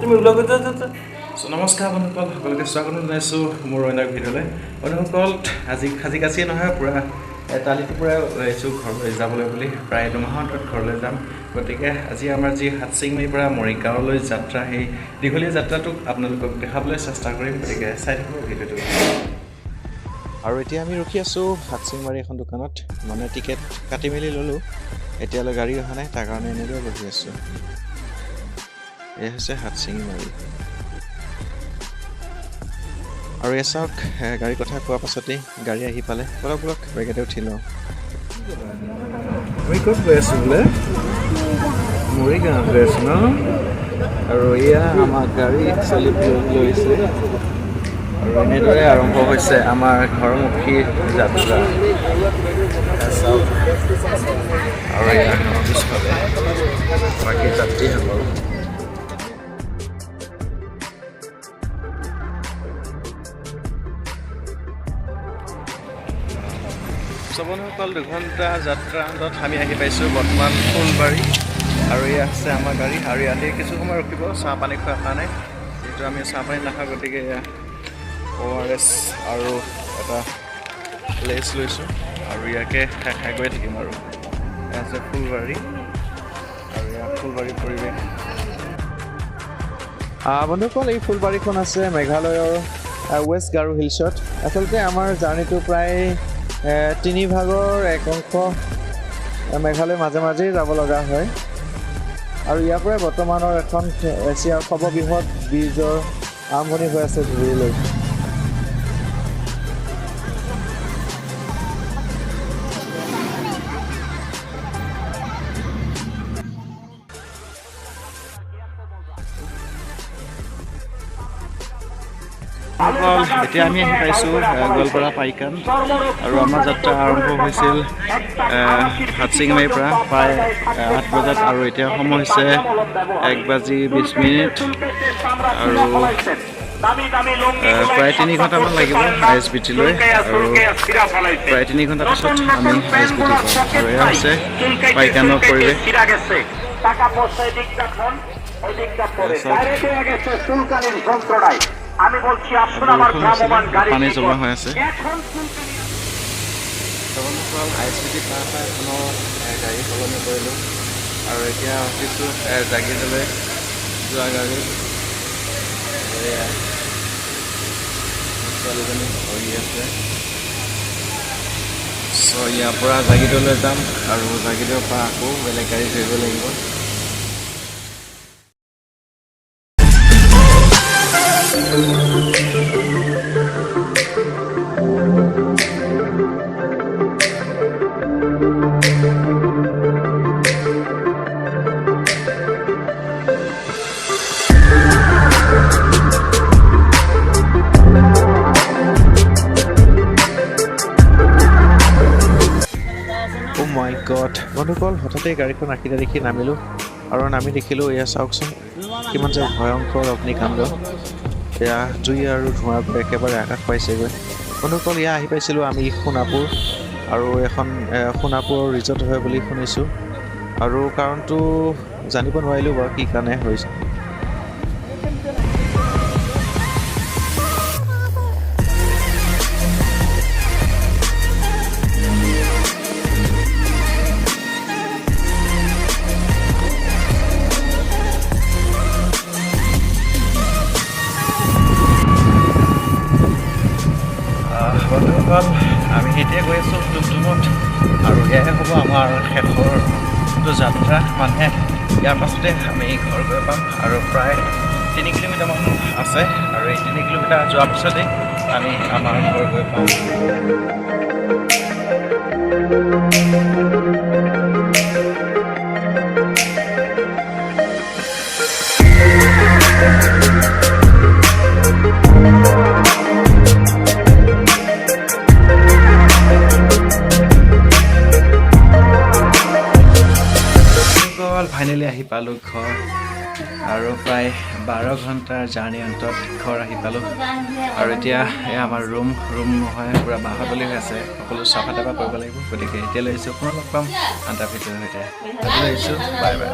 তুমি ওলাব নমস্কাৰ বন্ধুসকল, সকলোকে স্বাগতম জনাইছোঁ মোৰ অন্য ভিডিঅ'লৈ। বন্ধুসকল, আজি সাজি কাচিয়ে নহয়, পূৰা তালিটো পূৰা ওলাইছোঁ ঘৰলৈ যাবলৈ বুলি। প্ৰায় দুমাহৰ অন্তত ঘৰলৈ যাম। গতিকে আজি আমাৰ যি হাটচিংমাৰীৰ পৰা মৰিগাঁৱলৈ যাত্ৰা, সেই দীঘলীয়া যাত্ৰাটোক আপোনালোকক দেখাবলৈ চেষ্টা কৰিম। গতিকে চাই থাকিব ভিডিঅ'টো। আৰু এতিয়া আমি ৰখি আছোঁ হাটচিংমাৰী এখন দোকানত, মানে টিকেট কাটি মেলি ল'লোঁ। এতিয়ালৈ গাড়ী অহা নাই, তাৰ কাৰণে এনেদৰে বহি আছোঁ। এয়া হৈছে হাটচিংমাৰী। আৰু এয়া চাওক, গাড়ীৰ কথা কোৱাৰ পাছতেই গাড়ী আহি পালে। বলক বলক বেগেতে উঠি লওঁ। আমি ক'ত গৈ আছোঁ বোলে? মৰিগাঁৱত গৈ আছোঁ ন? আৰু এয়া আমাৰ গাড়ী চলি লৈছে। আৰু এনেদৰে আৰম্ভ হৈছে আমাৰ ঘৰমুখী যাত্ৰা। চাওক, আৰু এয়া পিছফালে বাকী যাত্ৰীসকল। বন্ধুসকল, 2 ঘণ্টা যাত্ৰা অন্তত আমি আহি পাইছোঁ বৰ্তমান ফুলবাৰী। আৰু এয়া আছে আমাৰ গাড়ী। আৰু ইয়াতে কিছু সময় ৰখিব চাহ পানী খোৱাৰ কাৰণে। যিহেতু আমি চাহ পানী নাখাওঁ, গতিকে এয়া ORS আৰু এটা লেচ লৈছোঁ। আৰু ইয়াকে খাই গৈ থাকিম। আৰু এয়া আছে ফুলবাৰী, আৰু এয়া ফুলবাৰীৰ পৰিৱেশ। বন্ধুসকল, এই ফুলবাৰীখন আছে মেঘালয়ৰ ৱেষ্ট গাৰো হিলছত। আচলতে আমাৰ জাৰ্ণিটো প্ৰায় 3 ভাগৰ 1 অংশ মেঘালয় মাজে মাজেই যাব লগা হয়। আৰু ইয়াৰ পৰাই বৰ্তমানৰ এখন এছিয়াৰ সৰ্ববৃহৎ ব্ৰিজৰ আৰম্ভণি হৈ আছে ধুবুৰীলৈ। এতিয়া আমি আহি পাইছোঁ গোৱালপাৰা পাইকান। আৰু আমাৰ যাত্ৰা আৰম্ভ হৈছিল হাটচিংমাৰীৰ পৰা প্ৰায় 8 বজাত। আৰু এতিয়া সময় হৈছে 1:20। আৰু প্ৰায় 3 ঘণ্টামান লাগিব ISBT লৈ। আৰু প্ৰায় 3 ঘণ্টাৰ পিছত আমি ISBT পাম। আৰু এয়া হৈছে পাইকানৰ পৰিৱেশ। আমি বলছি আসুন আমাৰ ভ্ৰাম্যমান গাড়ি পানি জমা হয়ে আছে। ISBT পাৰ হৈ এখনৰ গাড়ী সলনি কৰিলোঁ। আৰু এতিয়া উঠিছোঁ জাগিৰলৈ যোৱা গাড়ী। ছোৱালীজনী বহি আছে। চ' ইয়াৰ পৰা জাগিৰলৈ যাম। আৰু জাগিৰৰ পৰা আকৌ বেলেগ গাড়ী ধৰিব লাগিব। বন্ধুসকল, হঠাতে গাড়ীখন ৰাখি দেখি নামিলোঁ। আৰু নামি দেখিলোঁ, এয়া চাওকচোন কিমান যে ভয়ংকৰ অগ্নিকাণ্ড। এয়া জুই আৰু ধোঁৱাৰ পৰা একেবাৰে আকাশ পাইছেগৈ। বন্ধুসকল, এয়া আহি পাইছিলোঁ আমি সোণাপুৰ। আৰু এখন সোণাপুৰৰ ৰিজৰ্ট হয় বুলি শুনিছোঁ। আৰু কাৰণটো জানিব নোৱাৰিলোঁ বাৰু কি কাৰণে হৈছে। বন্ধুসকল, আমি এতিয়া গৈ আছোঁ টুমটুমত। আৰু এয়াই হ'ব আমাৰ শেষৰ যাত্ৰা। মানে ইয়াৰ পাছতে আমি ঘৰ গৈ পাম। আৰু প্ৰায় 3 কিলোমিটাৰমান আছে। আৰু এই 3 কিলোমিটাৰ যোৱাৰ পিছতেই আমি আমাৰ ঘৰ গৈ পাম। ফাইনেলি আহি পালোঁ ঘৰ। আৰু প্ৰায় 12 ঘণ্টাৰ জাৰ্ণি অন্তত ঘৰ আহি পালোঁ। আৰু এতিয়া আমাৰ ৰুম নহয়, পূৰা বাহতলি হৈ আছে। সকলো চাফা তাফা কৰিব লাগিব। গতিকে এতিয়ালৈ আহিছোঁ, পুনৰ লগ পাম আন এটা ভিডিঅ'ৰ সৈতে। আহিছোঁ, বাই বাই।